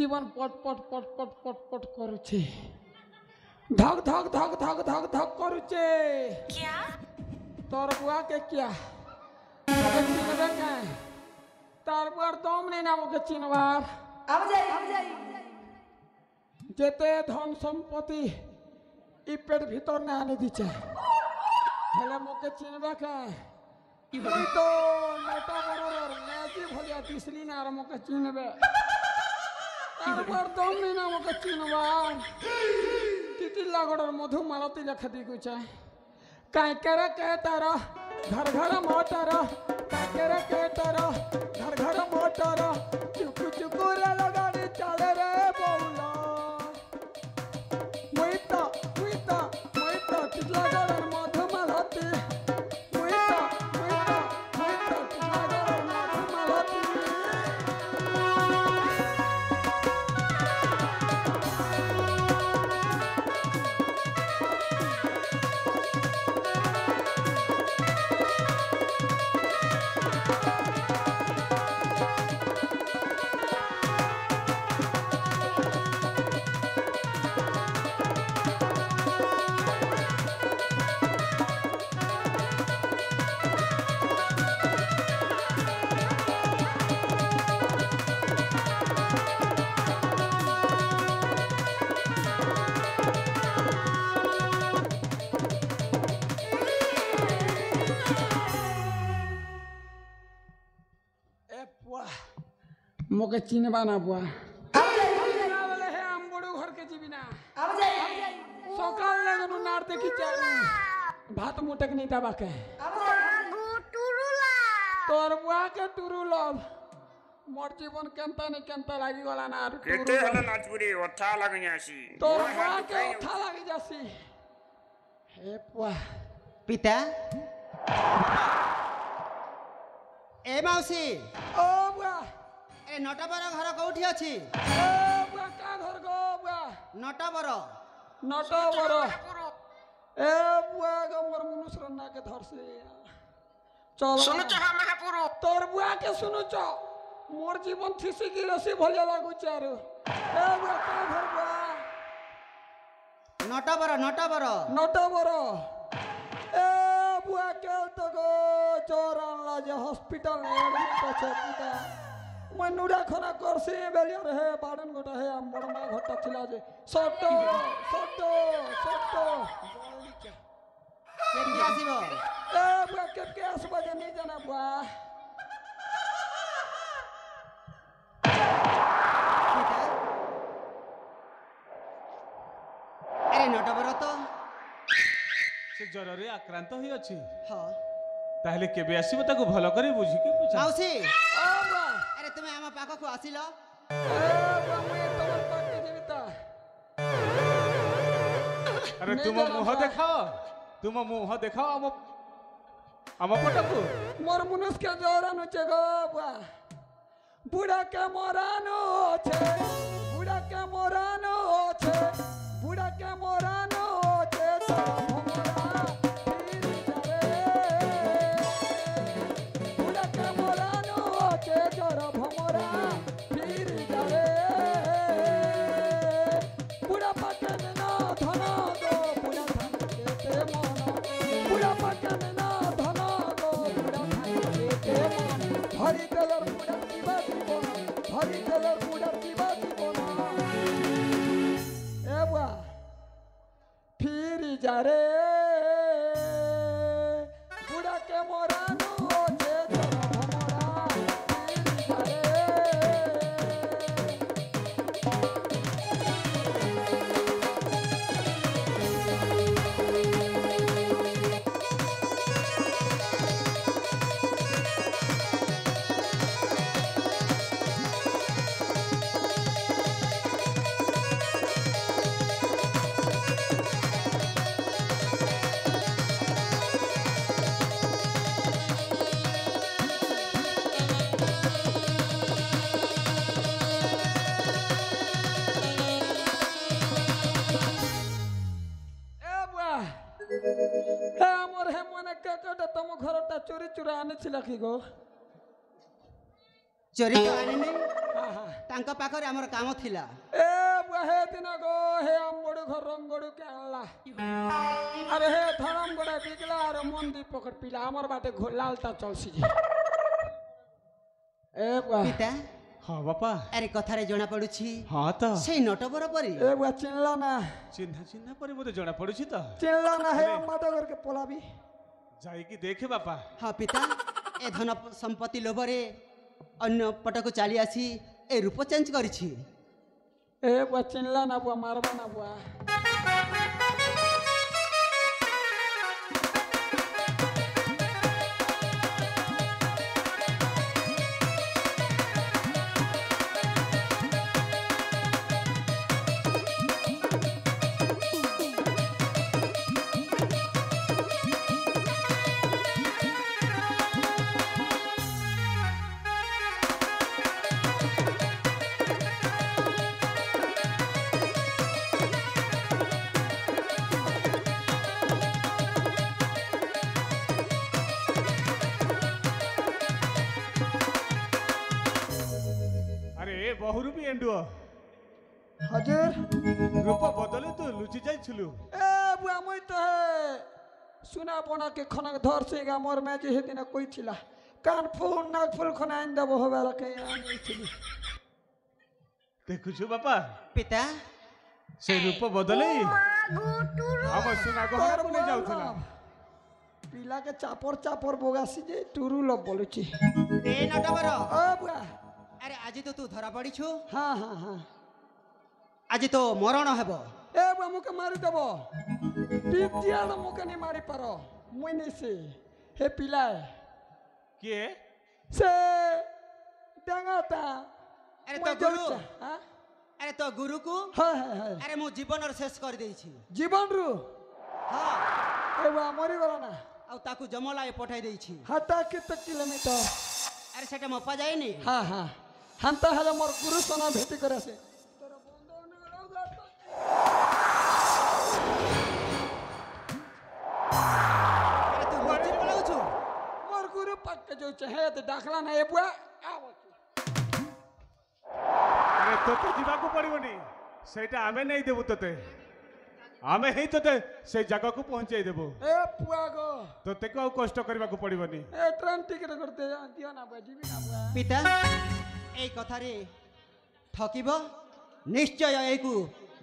জীবন পট পট পট পট পট পট করছে ধক ধক ধক ধক ধক ধক করছে তোর বুয়াকে কিয়া চিনবে কে তার বুয়ার দম নেই না ওকে চিনবার যেতে ধন সম্পত্তি ই পেট ভিতর না আনে দিচ্ছে হেলে মোকে চিনবে কে তুই তো নেতা বড়র ম্যাজি ভলিয়া দিসলি না আর মোকে চিনবে তারপর দম নেই না মোকে চিনবার তিতিল্লা গড়র মধু মালতী লেখা দিগুছে কাই করে কে তার घर घर मोटर काकेरे के तर घर घर मोटर चुकु चुकु रे लगाड़ी चले रे बौला मुइता तितला गड़र मधु मालती मुइता तितला गड़र मधु मालती मोके चिनबा ना बुआ बोले हे हम बड़ू घर के जीवी ना सकाल लगनु नार देखी चालू भात मुटक नहीं दबा के तोर बुआ के तुरु लब मोर जीवन केनता नहीं केनता लागी गला ना केते हला नाचपुरी ओठा लागी जासी तोर बुआ के ओठा लागी जासी हे बुआ पिता ए मौसी ओ बुआ ए नटबर घर कोठी अछि ओ बुआ का घर गो बुआ नटबर ए बुआ गो मोर मनुष्य ना के धर से चल सुनु छ महापुरु तोर बुआ के सुनु छ मोर जीवन थिसी गिरसी भलिया लागु चारो ए बुआ का घर बुआ नटबर ए बुआ के तो गो चोरन ला जे हॉस्पिटल में एडमिट আছে पिता मनुरा खना करसी बेलिया रहे बाडन गोटा है हम बड़मा घटा थिला जे सटो केती आसीबो ए बुआ के आसबा जे नहीं जाना बुआ पिता अरे नटबर तो से जररे आक्रांत होई अछि हां ताहले केबे आसीबो ताको भलो करी बुझी के पूछा मौसी ओ बुआ अरे तुम आम पाख को आसिल ए बुआ मैं तोर पाक के जीविता अरे तुम मुंह देखाओ हम पटकू मोर मनुष्य के जोरानो छे गो बुआ बुढ़ा के मोरानो छे बुढ़ा के मोरानो छे तो भमरा फिर जारे बुढ़ा के मोरानो छे जरा भमरा फिर जारे बुढ़ा पाके ना धना गो बुढ़ा धन देते मन बुढ़ा पाके ना धना गो बुढ़ा धन देते मन हरि कलर बुढ़ा जीवा जीवन हरि कलर बुढ़ा जीवा जीवन ए बुआ फिर जा रे बुढ़ा के मोरानो छे जरा भमरा फिर जा रे तुम घरटा चोरी चुरा आने छिला कि गो चोरी तो आने नहीं ହଁ ତାଙ୍କ ପାଖରେ ଆମର କାମ ଥିଲା। ଏ ବୁଆ ହେ ଦିନ ଗো ହେ ଆମଗଡୁ ଘର ରଙ୍ଗଡୁ କେ ଆଣଲା আরে হে ধরম গড়ে বিগলা আর মন্দির পকড় পিলা আমার বাটে লালটা চলছি এ বুয়া ପିତା ହଁ ବାପା ଆରେ କଥାରେ ଜଣା ପଡୁଛି ହଁ ତ ସେଇ ନଟବର ପରି। এ বুয়া চিনলা না ଚିହ୍ନା ଚିହ୍ନା ପରେ ମୋତେ ଜଣା ପଡୁଛି ତ চিনলা না হে আমাদের ঘরকে পলাবি ଯାଇକି ଦେଖେ ବାପା। ହଁ ପିତା ଏ ଧନ ସମ୍ପତ୍ତି ଲୋଭରେ ଅନ୍ୟ ପଟକୁ ଚାଲି ଆସି ଏ ରୂପ ଚେଞ୍ଜ କରିଛି। এ বুয়া চিনলা না বুয়া মারবা না বুয়া ଆରେ ବହୁରୁ ବି ଏଣ୍ଡୁଅ হজুর ରୂପ ବଦଳି ତୁ ଲୁଚି ଯାଇଥିଲୁ। এ বুয়া মুই তো হে সুনা বোনাকে খনক ধরছে গা মোর মেজি সেদিন কইছিলা কান ফুল নাক ফুল খনা আইন দেব হবেলা কে আনিছিলি ଦେଖୁଛୁ ବାପା ପିତା ସେ ରୂପ ବଦଳି ଆମ ସୁନା ଗହଣାକୁ ନେଇ ଯାଉଥିଲା। পিলাকে চাপর চাপর বগাসি যে টুরু লোক বলুছি ଏ ନଟବର ও বুয়া ଆରେ ଆଜି ତ ତୁ ଧରା ପଡ଼ିଛୁ। হ্যাঁ হ্যাঁ হ্যাঁ ଆଜି ତ ମରଣ ହେବ। এ বুয়া মুকে মারি দেব পিতিয়াল মুকে নি মারি পার মুই নিছি হে পিলায় କିଏ সে ডাঙাটা ଆରେ মুই ତୋ ଗୁରୁ যাচ্ছা হ্যাঁ ଆରେ ତୋ ଗୁରୁକୁ হ্যাঁ হ্যাঁ হ্যাঁ ଆରେ ମୁଁ ଜୀବନର ଶେଷ କରିଦେଇଛି। জীবনরু ହଁ এ বুয়া মরিগলা না ଆଉ ତାକୁ ଜମଲାଏ পঠাই ଦେଇଛି। হাতা কেতে কিলোমিটার ଆରେ ସେଟା ମପା ଯାଇନି। হ্যাঁ হ্যাঁ হান্তা হলে মোর গুরু সোনা ভেটি করেছে ଆରେ ତୁ ଲୁଚି ପଳାଉଛୁ। মোর গুরু পাক্কে যাচ্ছে হে তো ডাকলা না এ বুয়া আও ଆରେ ତୋତେ ଯିବାକୁ ପଡିବନି ସେଇଟା ଆମେ ନେଇଦେବୁ ତୋତେ ଆମେ ହିଁ ତୋତେ ସେଇ ଜାଗାକୁ ପହଞ୍ଚେଇ ଦେବୁ এ পুয়া গো ତୋତେକୁ ଆଉ କଷ୍ଟ କରିବାକୁ ପଡିବନି। এ ট্রেন টিকেট করতে দিও না বুয়া যাবি না বুয়া ପିତା এই କଥାରେ ଠକିବ ନିଶ୍ଚୟ ଏକୁ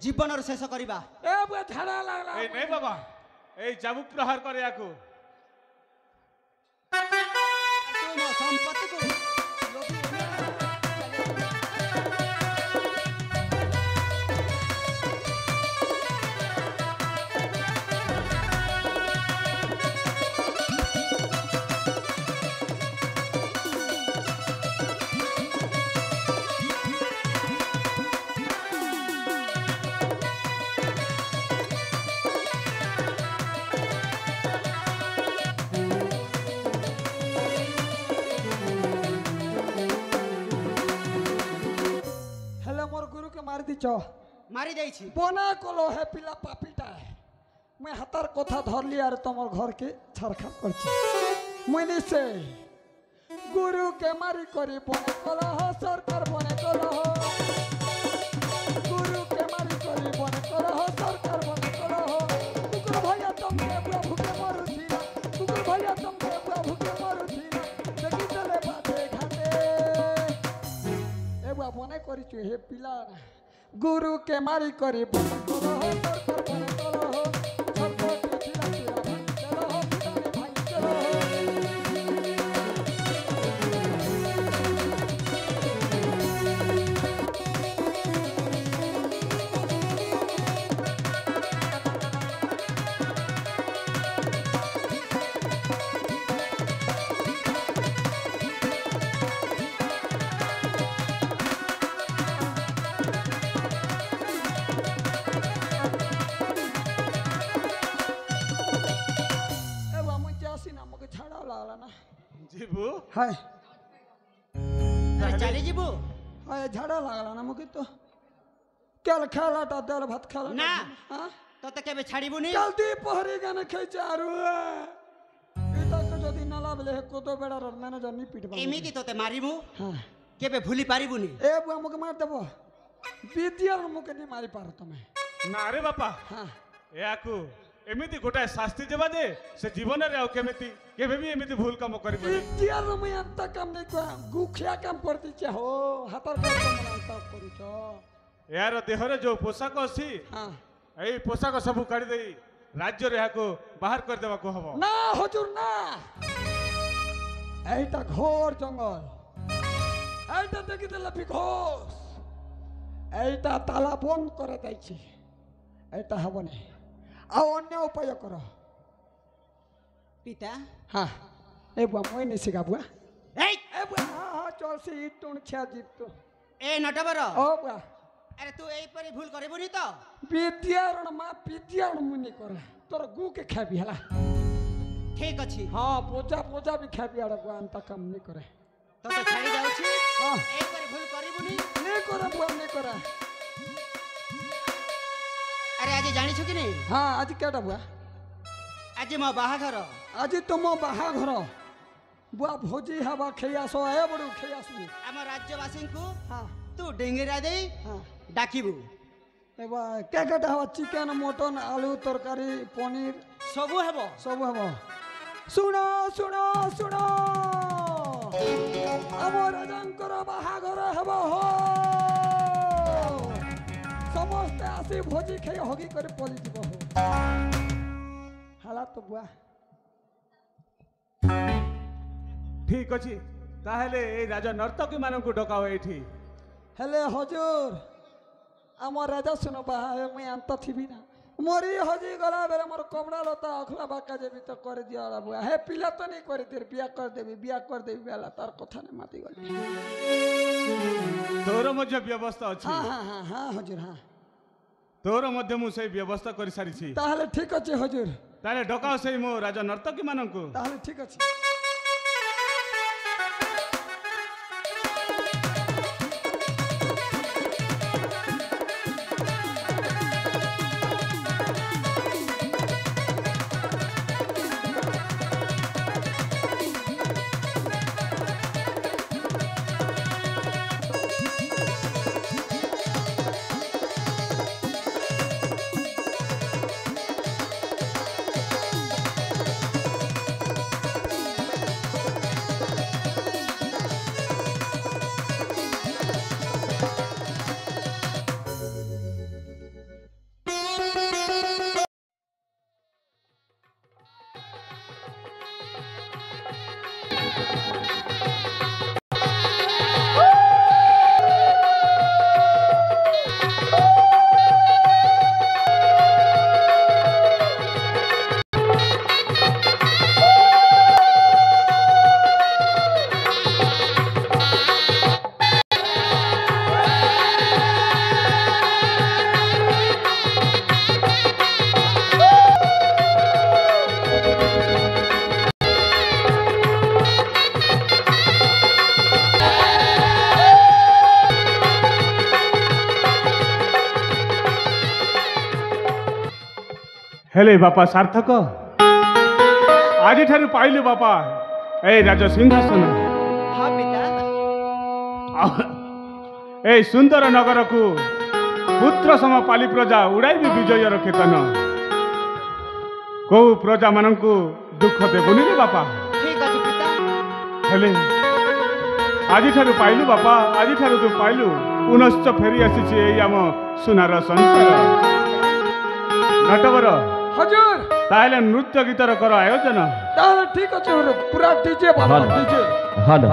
ଜୀବନର ଶେଷ କରିବା। এ বুয়া ঝাড়া লাগলা ଏଇ ନେ ବାବା ଏଇ ଚାବୁକ ପ୍ରହାର କରେ ୟାକୁ। ତୁ ମୋ ସମ୍ପତ୍ତିକୁ ଲୋଭି হেলে মোর গুরুকে মারি দিছ মারি ଦେଇଛି। বনা কলো হে পিলা পাপিটা মুই হাতার কথা ধরলি আর তোমার ঘরকে ছাড়খাড় করছি মুই নিছে গুরুকে মারি করি বনে কলহ সরকার বনে কলহ গুরুকে মারি করি বনে কলহ সরকার বনে কলহ কুকুর ভাইয়া তোমকে বুয়া ভুকে মরুছিলা কুকুর ভাইয়া তোমকে বুয়া ভুকে মরুছিলা দেখি চলে বাদে ঘাটে এ বুয়া বনে করিছু হে পিলা গুরুকে মারি করি বনে কলহ সরকার বনে কলহ সরকারকে ছিলা ছিলা ভাই কলহ পিতারে ভাই কলহ ଯିବୁ হায় আরে চালি ଯିବୁ। হায় ঝাড়া লাগলা না মুখে তো কেল খেলাটা দেল ভাত খেলা না। হ্যাঁ তোতে কেবে ছাড়িবুনি। কাল দি পহরি গানে খেয়েছে আরু এটাকে যদি নালা বলে কত বেড়ার ম্যানেজার নি পিট এমিতি তোতে মারিমু। হ্যাঁ केबे भूली पारिबुनी ए बुआ मुके मार देबो विद्या मुके नहीं मारी पार तमे ନା ରେ ବାପା हाँ ଏହାକୁ ଏମିତି ଗୋଟାଏ ଶାସ୍ତି ଦେବା ଯେ ସେ ଜୀବନରେ ଆଉ କେମିତି କେବେ ବି ଏମିତି ଭୁଲ କାମ କରିବନି। विद्या मुई अंत काम नहीं कर गुखिया काम करती चे हो हातर काम अंत करूछ ଏହାର ଦେହରେ ଯୋଉ ପୋଷାକ ଅଛି हाँ ଏଇ ପୋଷାକ ସବୁ କାଢି ଦେଇ ରାଜ୍ୟରେ ଏହାକୁ ବାହାର କରିଦେବାକୁ ହବ। না হুজুর না এইটা ঘোর জঙ্গল এইটা দেখি দিলে বিঘোষ এইটা তালা বন্ধ করে দিয়েছি এইটা হব না আর অন্য উপায় কর पिता হ্যাঁ এই বুয়া মই নিছি গা বুয়া ए এই বুয়া হ্যাঁ হ্যাঁ চলছি ইটুন ছিয়া জিত ए नटवर ও বুয়া अरे तू एई परी भूल करबुनी तो বিদ্যারণ মা বিদ্যারণ মুনি করে তোর গুকে খাবি হেলা ठीक अछि হ্যাঁ পোজা পোজা বি খাবি আড় বুয়া আন্তা কাম নি করে तो छाड़ी जाउछि হ্যাঁ एई परी भूल करबुनी নি করে বুয়া নি করে अरे आज जानिछु कि नहीं হ্যাঁ আজ কেটা বুয়া आज मो बाहाघर আজি তোম বাহাঘর বুয়া ভোজি হবা খেয়াস এ বড় খেয়াস आम राज्यवासी को হ্যাঁ तू डेंगेरा दे হ্যাঁ डाकिबु এবার কে কেটা হবা চিকেন মটন আলু তরকারি পনির सबु हेबो সব হব শুনো শুনো শুনো আমার রাজাঙ্কর বাহাঘর হব হো সমস্তে আসি ভোজি খেয়ে হগি করে পলি দিব হো হালা তো বুয়া ଠିକ ଅଛି ତାହେଲେ ଏଇ ରାଜା ନର୍ତ୍ତକୀ ମାନଙ୍କୁ ଡକାଅ ଏଇଠି। হেলে হজুর আমার রাজা শুনো বাহা মুই আন্ত থিবি না মরি হজি গলা বেলে মোর কমড়া লতা অখলা বাকা যেবি তো করে দিও বুয়া হে পিলা তো নেই করে দির বিয়া করে দেবি বেলা তার কথা নে মাতি গলি ତୋର ମଧ୍ୟ ବ୍ୟବସ୍ଥା ଅଛି হ্যাঁ হ্যাঁ হ্যাঁ হ্যাঁ হজুর হ্যাঁ ତୋର ମଧ୍ୟ ମୁଁ ସେଇ ବ୍ୟବସ୍ଥା କରିସାରିଛି। তাহলে ঠিক আছে হজুর ତାହେଲେ ଡକାଅ ସେଇ ମୋ ରାଜା ନର୍ତ୍ତକୀ ମାନଙ୍କୁ। তাহলে ঠিক আছে ହେଲେ ବାପା ସାର୍ଥକ ଆଜିଠାରୁ ପାଇଲୁ ବାପା ଏଇ ରାଜ ସିଂହାସନ। हाँ पिता ଏଇ ସୁନ୍ଦର ନଗରକୁ ପୁତ୍ର ସମ ପାଲି ପ୍ରଜା ଉଡ଼ାଇବି ବିଜୟର କେତନ। କୋଉ ପ୍ରଜାମାନଙ୍କୁ ଦୁଃଖ ଦେବୁନି ରେ ବାପା। ठीक अछि पिता ହେଲେ ଆଜିଠାରୁ ପାଇଲୁ ବାପା ଆଜିଠାରୁ ତୁ ପାଇଲୁ ପୁନଶ୍ଚ ଫେରି ଆସିଛି ଏଇ ଆମ ସୁନାର ସଂସାର। ନଟବର হজুর ତାହେଲେ ନୃତ୍ୟ ଗୀତର କର ଆୟୋଜନ। তাহলে ঠিক আছে পুরা ডিজে বাবা ডিজে হ্যালো